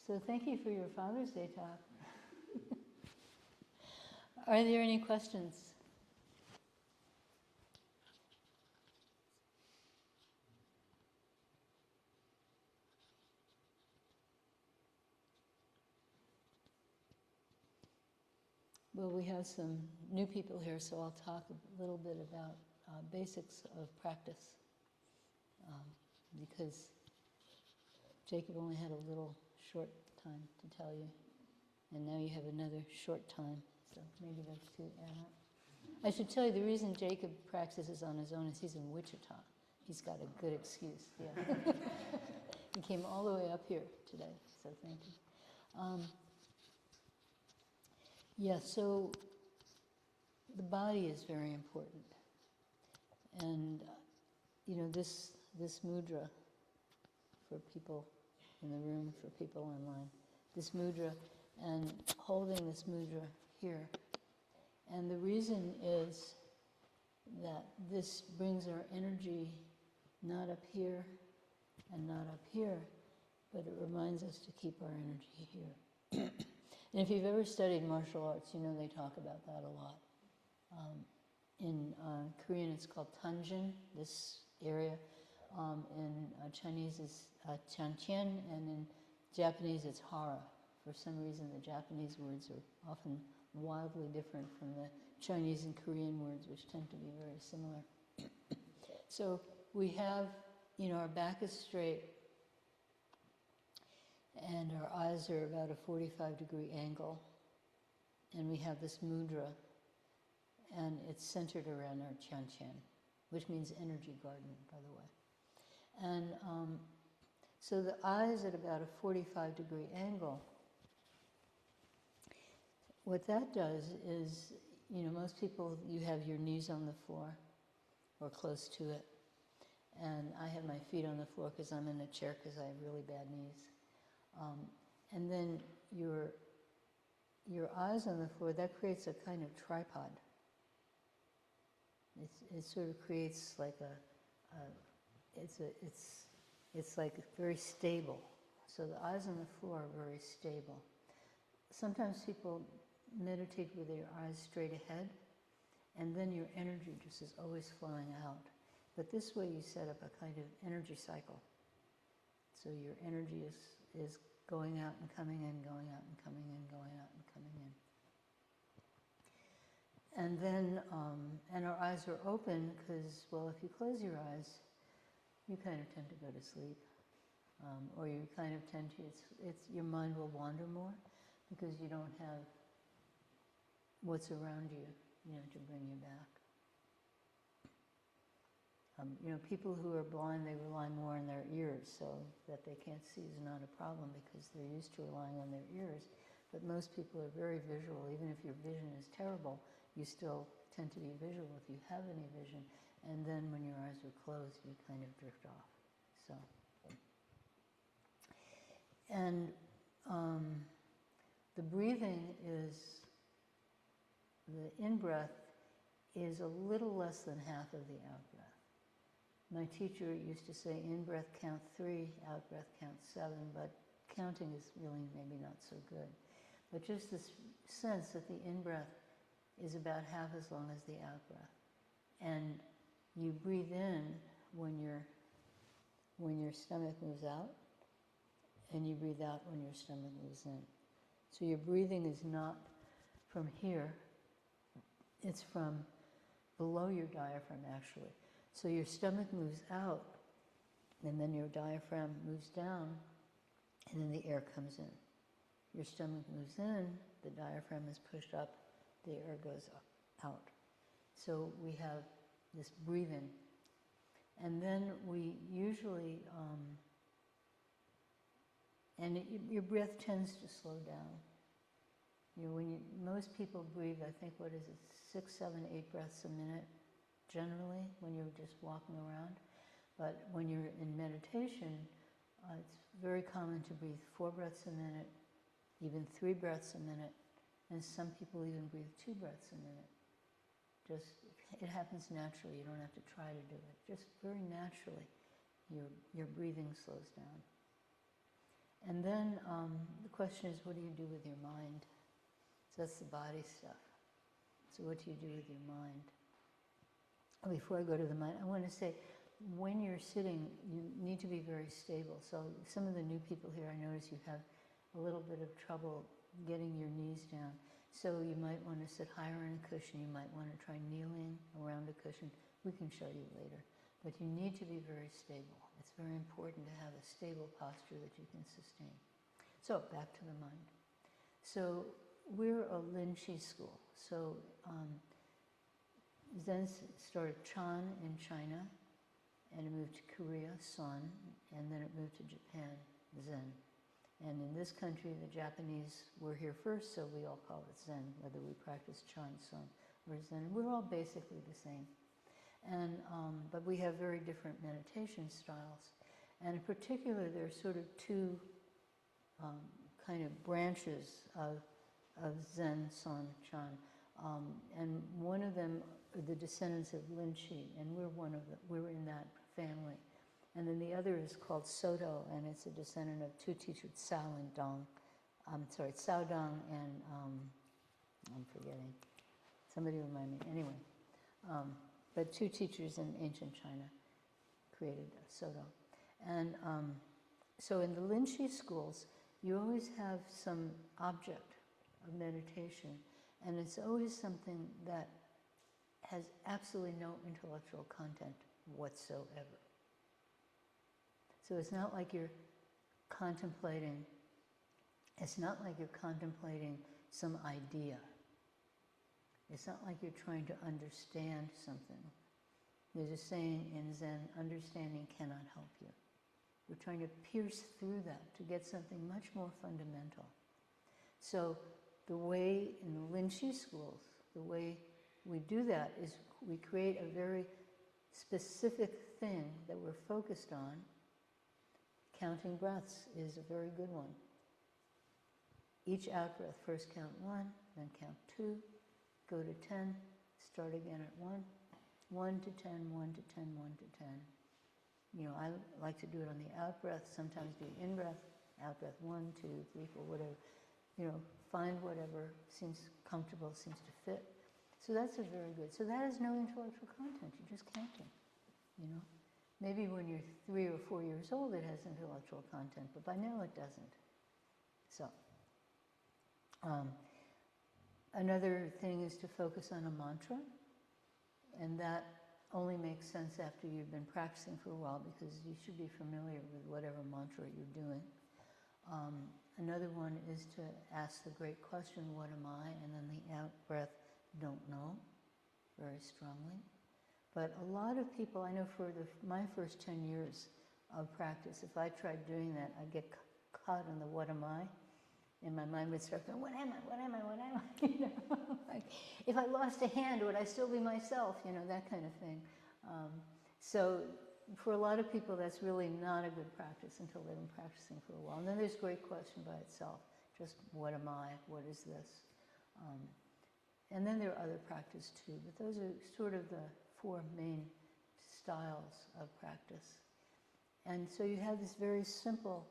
So thank you for your Father's Day talk. Are there any questions? Well, we have some new people here, so I'll talk a little bit about basics of practice. Because Jacob only had a little short time to tell you, and now you have another short time, so maybe those two add up. I should tell you, the reason Jacob practices on his own is he's in Wichita. He's got a good excuse, yeah. He came all the way up here today, so thank you. Yeah, so the body is very important. And, you know, this mudra, for people in the room, for people online, this mudra, and holding this mudra here. And the reason is that this brings our energy not up here and not up here, but it reminds us to keep our energy here. And if you've ever studied martial arts, you know they talk about that a lot. In Korean it's called Tanjin, this area. In Chinese it's Chantian, and in Japanese it's Hara. For some reason the Japanese words are often wildly different from the Chinese and Korean words, which tend to be very similar. So we have, you know, our back is straight, and our eyes are about a 45-degree angle, and we have this mudra, and it's centered around our Tian, which means energy garden, by the way. And so the eyes at about a 45-degree angle, what that does is, you know, most people, you have your knees on the floor or close to it, and I have my feet on the floor because I'm in a chair because I have really bad knees. And then your eyes on the floor, that creates a kind of tripod. It sort of creates like it's like very stable. So the eyes on the floor are very stable. Sometimes people meditate with their eyes straight ahead, and then your energy just is always flowing out. But this way you set up a kind of energy cycle. So your energy is going out and coming in, going out and coming in, going out and coming in. And then, and our eyes are open because, well, if you close your eyes, you kind of tend to go to sleep. Or you kind of tend to, your mind will wander more because you don't have what's around you, you know, to bring you back. You know, people who are blind, they rely more on their ears, so that they can't see is not a problem because they're used to relying on their ears. But most people are very visual. Even if your vision is terrible, you still tend to be visual if you have any vision. And then when your eyes are closed, you kind of drift off. So, and the breathing is, the in-breath is a little less than half of the out-breath. My teacher used to say, in-breath count 3, out-breath count 7, but counting is really maybe not so good. But just this sense that the in-breath is about half as long as the out-breath. And you breathe in when your stomach moves out, and you breathe out when your stomach moves in. So your breathing is not from here, it's from below your diaphragm, actually. So your stomach moves out, and then your diaphragm moves down, and then the air comes in. Your stomach moves in, the diaphragm is pushed up, the air goes out. So we have this breathing. And then we usually, your breath tends to slow down. You know, most people breathe, I think, 6, 7, 8 breaths a minute, generally, when you're just walking around. But when you're in meditation, it's very common to breathe 4 breaths a minute, even 3 breaths a minute, and some people even breathe 2 breaths a minute. Just, it happens naturally, you don't have to try to do it. Just very naturally, your breathing slows down. And then the question is, what do you do with your mind? So that's the body stuff. So what do you do with your mind? Before I go to the mind, I want to say, when you're sitting, you need to be very stable. So some of the new people here, I notice you have a little bit of trouble getting your knees down. So you might want to sit higher in a cushion. You might want to try kneeling around a cushion. We can show you later. But you need to be very stable. It's very important to have a stable posture that you can sustain. So back to the mind. So we're a Lin Chi school. So Zen started Chan in China, and it moved to Korea, Son, and then it moved to Japan, Zen. And in this country, the Japanese were here first, so we all call it Zen, whether we practice Chan, Son, or Zen. We're all basically the same. And, but we have very different meditation styles. And in particular, there are sort of two kind of branches of Zen, Son, Chan. And one of them are the descendants of Lin Chi, and we're in that family. And then the other is called Soto, and it's a descendant of two teachers, Cao and Dong. Cao Dong and, I'm forgetting. Somebody remind me. Anyway, but two teachers in ancient China created Soto. And so in the Lin Chi schools, you always have some object of meditation, and it's always something that has absolutely no intellectual content whatsoever. So it's not like you're contemplating, some idea. It's not like you're trying to understand something. There's a saying in Zen, understanding cannot help you. We're trying to pierce through that to get something much more fundamental. So the way in the Lin Chi schools, the way we do that is we create a very specific thing that we're focused on. Counting breaths is a very good one. Each out-breath, first count 1, then count 2, go to 10, start again at 1, 1 to 10, 1 to 10, 1 to 10. You know, I like to do it on the out-breath, sometimes do in-breath, out-breath 1, 2, 3, 4, whatever. You know, find whatever seems comfortable, seems to fit. So that's a very good. So that has no intellectual content, you're just counting, you know. Maybe when you're 3 or 4 years old it has intellectual content, but by now it doesn't. So, another thing is to focus on a mantra, and that only makes sense after you've been practicing for a while, because you should be familiar with whatever mantra you're doing. Another one is to ask the great question, what am I? And then the out-breath, don't know, very strongly. But a lot of people, I know for my first 10 years of practice, if I tried doing that, I'd get caught in the what am I? And my mind would start going, what am I, what am I, what am I? You know, like, if I lost a hand, would I still be myself? You know, that kind of thing. So for a lot of people, that's really not a good practice until they've been practicing for a while. And then there's great question by itself, just what am I, what is this? And then there are other practice too, but those are sort of the 4 main styles of practice. And so you have this very simple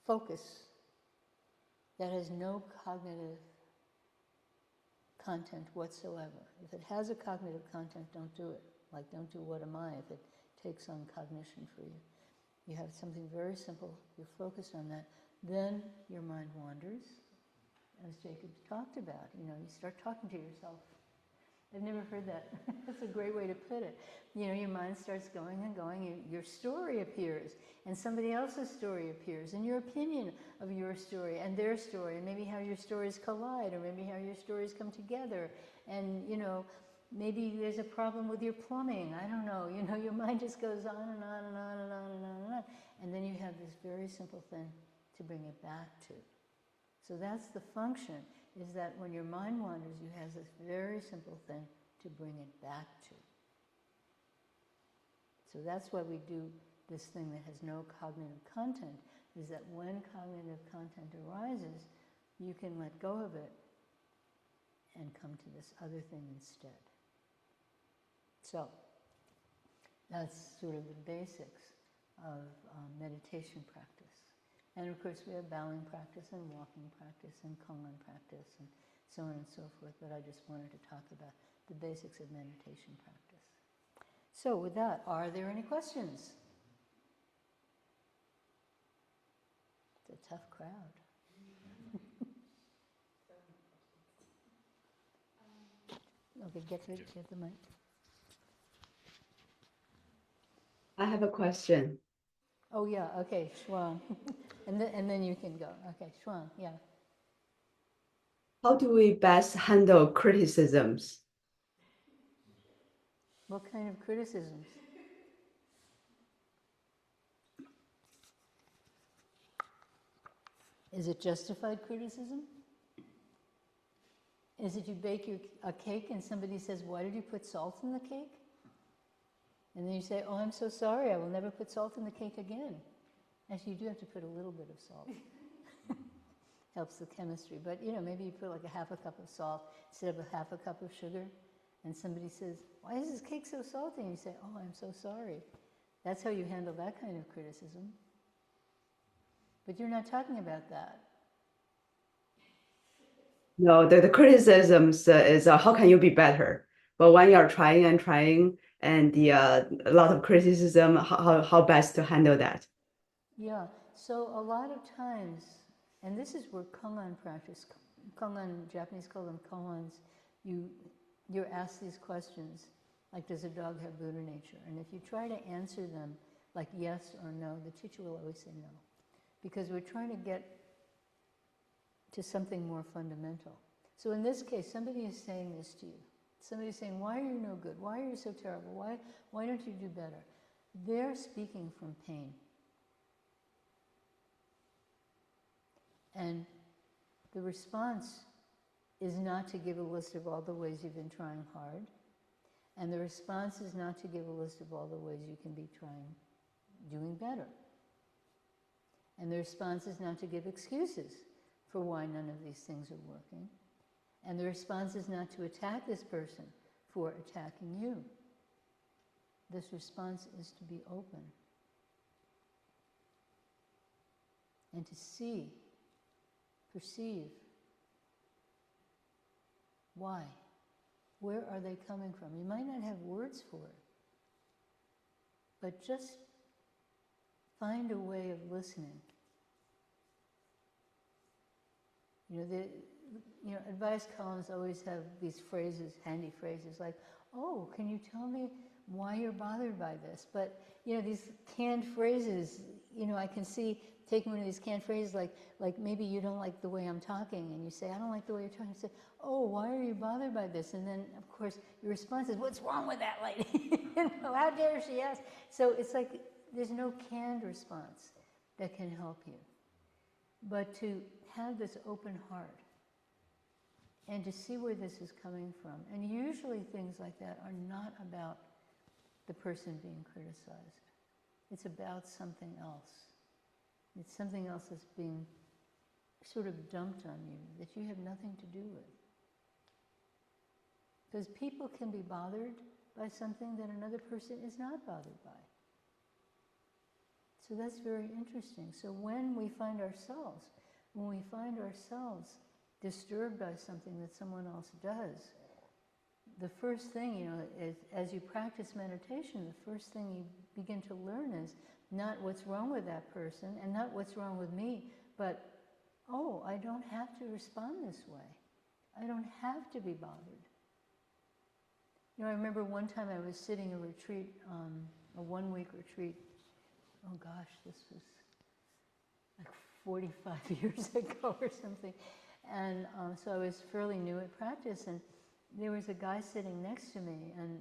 focus that has no cognitive content whatsoever. If it has a cognitive content, don't do it. Like, don't do what am I if it takes on cognition for you. You have something very simple, you're focused on that, then your mind wanders, as Jacob talked about. You know, you start talking to yourself. I've never heard that. That's a great way to put it. You know, your mind starts going and going, your story appears, and somebody else's story appears, and your opinion of your story and their story, and maybe how your stories collide, or maybe how your stories come together, and, you know, maybe there's a problem with your plumbing, I don't know, you know, your mind just goes on and on and on and on and on and on, and then you have this very simple thing to bring it back to. So that's the function, is that when your mind wanders, you have this very simple thing to bring it back to. So that's why we do this thing that has no cognitive content, is that when cognitive content arises, you can let go of it and come to this other thing instead. So that's sort of the basics meditation practice. And of course we have bowing practice and walking practice and Kongan practice and so on and so forth, but I just wanted to talk about the basics of meditation practice. So with that, are there any questions? It's a tough crowd. Okay, get the mic. I have a question. Oh yeah, okay, Shuang. and then you can go. Okay, Shuang, yeah. How do we best handle criticisms? What kind of criticisms? Is it justified criticism? Is it you bake a cake and somebody says, why did you put salt in the cake? And then you say, oh, I'm so sorry, I will never put salt in the cake again. Actually, you do have to put a little bit of salt. Helps the chemistry. But, maybe you put like a half a cup of salt instead of a half a cup of sugar. And somebody says, why is this cake so salty? And you say, oh, I'm so sorry. That's how you handle that kind of criticism. But you're not talking about that. No, the criticisms is how can you be better? But when you're trying and a lot of criticism, how best to handle that? Yeah, so a lot of times, and this is where Kongan practice, Kongan, Japanese call them koans, you're asked these questions, like does a dog have Buddha nature? And if you try to answer them like yes or no, the teacher will always say no. Because we're trying to get to something more fundamental. So in this case, somebody is saying this to you. Somebody's saying, why are you no good? Why are you so terrible? Why don't you do better? They're speaking from pain. And the response is not to give a list of all the ways you've been trying hard. And the response is not to give a list of all the ways you can be doing better. And the response is not to give excuses for why none of these things are working. And the response is not to attack this person for attacking you. This response is to be open. And to see, perceive, why? Where are they coming from? You might not have words for it, but just find a way of listening. Advice columns always have these phrases, handy phrases like, oh, can you tell me why you're bothered by this? But, these canned phrases, I can see taking one of these canned phrases like maybe you don't like the way I'm talking, and you say, I don't like the way you're talking. You say, oh, why are you bothered by this? And then, of course, your response is, what's wrong with that lady? How dare she ask? So it's like there's no canned response that can help you. But to have this open heart and to see where this is coming from. And usually things like that are not about the person being criticized. It's about something else. It's something else that's being sort of dumped on you that you have nothing to do with. Because people can be bothered by something that another person is not bothered by. So that's very interesting. So when we find ourselves disturbed by something that someone else does, the first thing, as you practice meditation, the first thing you begin to learn is not what's wrong with that person and not what's wrong with me, but, oh, I don't have to respond this way. I don't have to be bothered. I remember one time I was sitting a retreat, a one-week retreat. Oh gosh, this was like 45 years ago or something. And so I was fairly new at practice, and there was a guy sitting next to me, and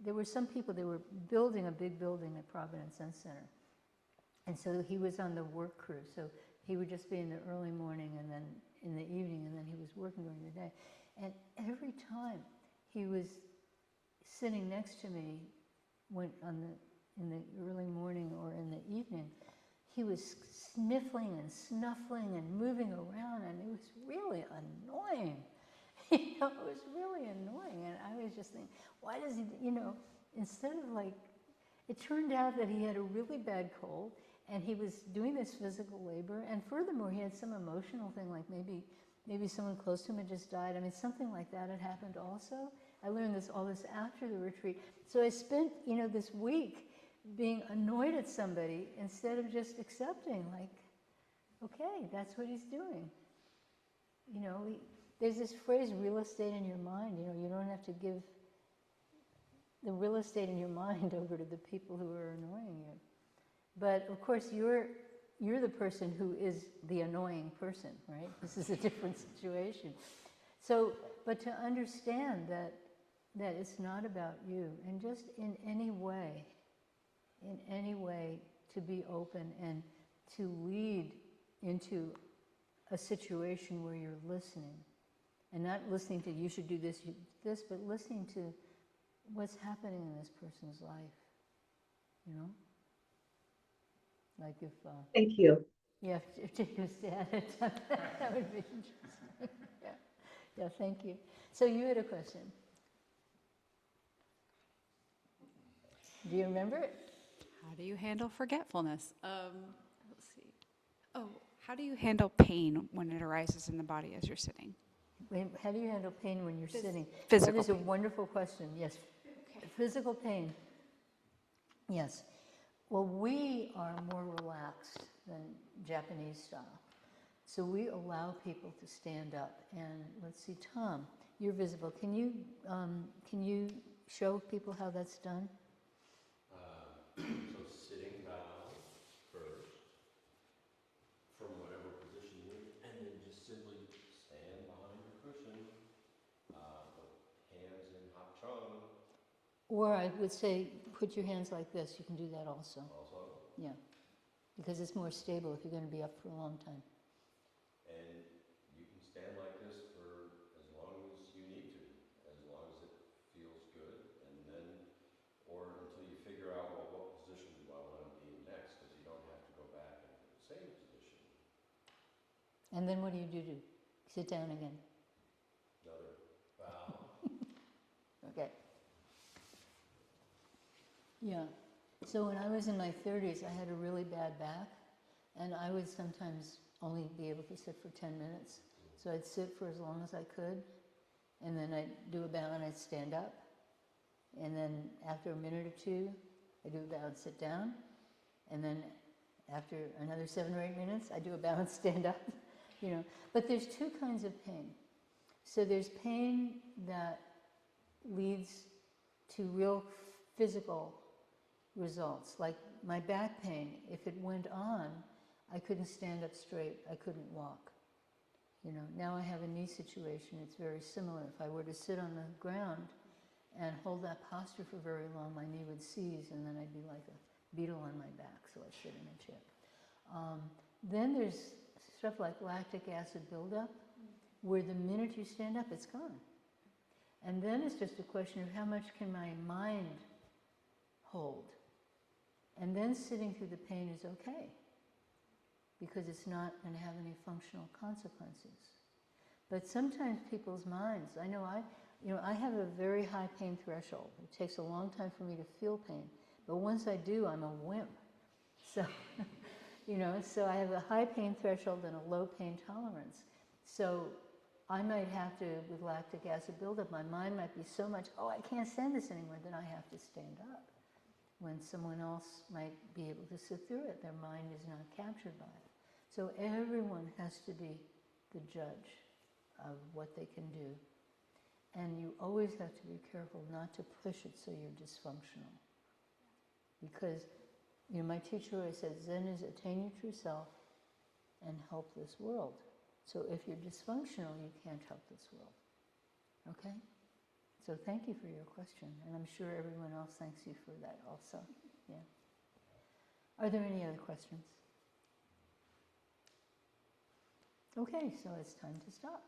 there were some people, they were building a big building at Providence Zen Center. And so he was on the work crew, so he would just be in the early morning and then in the evening, and then he was working during the day. And every time he was sitting next to me in the early morning or in the evening, he was sniffling and snuffling and moving around, and it was really annoying. It was really annoying, and I was just thinking, why does he, instead of it turned out that he had a really bad cold, and he was doing this physical labor, and furthermore, he had some emotional thing, like maybe someone close to him had just died. I mean, something like that had happened also. I learned all this after the retreat. So I spent, this week being annoyed at somebody instead of just accepting, like, okay, that's what he's doing. There's this phrase, real estate in your mind. You don't have to give the real estate in your mind over to the people who are annoying you. But of course, you're the person who is the annoying person, right? This is a different situation. So, but to understand that it's not about you, and just in any way to be open and to lead into a situation where you're listening, and not listening to you should do this, but listening to what's happening in this person's life, Like if... Thank you. Yeah, if Jake was dad had done that would be interesting. Yeah, thank you. So you had a question. Do you remember it? How do you handle forgetfulness? Let's see. Oh, how do you handle pain when it arises in the body as you're sitting? How do you handle pain when you're sitting? Physical That is a pain. wonderful question, yes. Okay. Physical pain, yes. Well, we are more relaxed than Japanese style. So we allow people to stand up. And let's see, Tom, you're visible. Can you show people how that's done? So sitting bow first, from whatever position you're in, and then just simply stand behind your cushion, put hands in hot chung. Or I would say, put your hands like this. You can do that also. Also, Yeah, because it's more stable if you're going to be up for a long time. and you can stand like this for as long as you need to, as long as it feels good, and then, or until you figure out, well, what position do I want to be in next, because you don't have to go back into the same position. And then what do you do? Sit down again. Another bow. Okay. Yeah. So when I was in my 30s, I had a really bad back, and I would sometimes only be able to sit for 10 minutes. So I'd sit for as long as I could, and then I'd do a bow and I'd stand up. And then after a minute or two, I'd do a bow and sit down. And then after another 7 or 8 minutes, I'd do a bow and stand up. But there's two kinds of pain. So there's pain that leads to real physical results. Like my back pain, if it went on, I couldn't stand up straight, I couldn't walk. Now I have a knee situation, it's very similar. If I were to sit on the ground and hold that posture for very long, my knee would seize and then I'd be like a beetle on my back, so I sit in a chair. Then there's stuff like lactic acid buildup, where the minute you stand up, it's gone. And then it's just a question of how much can my mind hold. And then sitting through the pain is okay, because it's not going to have any functional consequences. But sometimes people's minds, I know I have a very high pain threshold. It takes a long time for me to feel pain. But once I do, I'm a wimp. So, so I have a high pain threshold and a low pain tolerance. So I might have to, with lactic acid buildup, my mind might be so much, oh, I can't stand this anymore, then I have to stand up. When someone else might be able to sit through it, their mind is not captured by it. So everyone has to be the judge of what they can do. And you always have to be careful not to push it so you're dysfunctional. Because, my teacher always said, Zen is attain your true self and help this world. So if you're dysfunctional, you can't help this world. Okay? So thank you for your question, and I'm sure everyone else thanks you for that also. Yeah. Are there any other questions? Okay, so it's time to stop.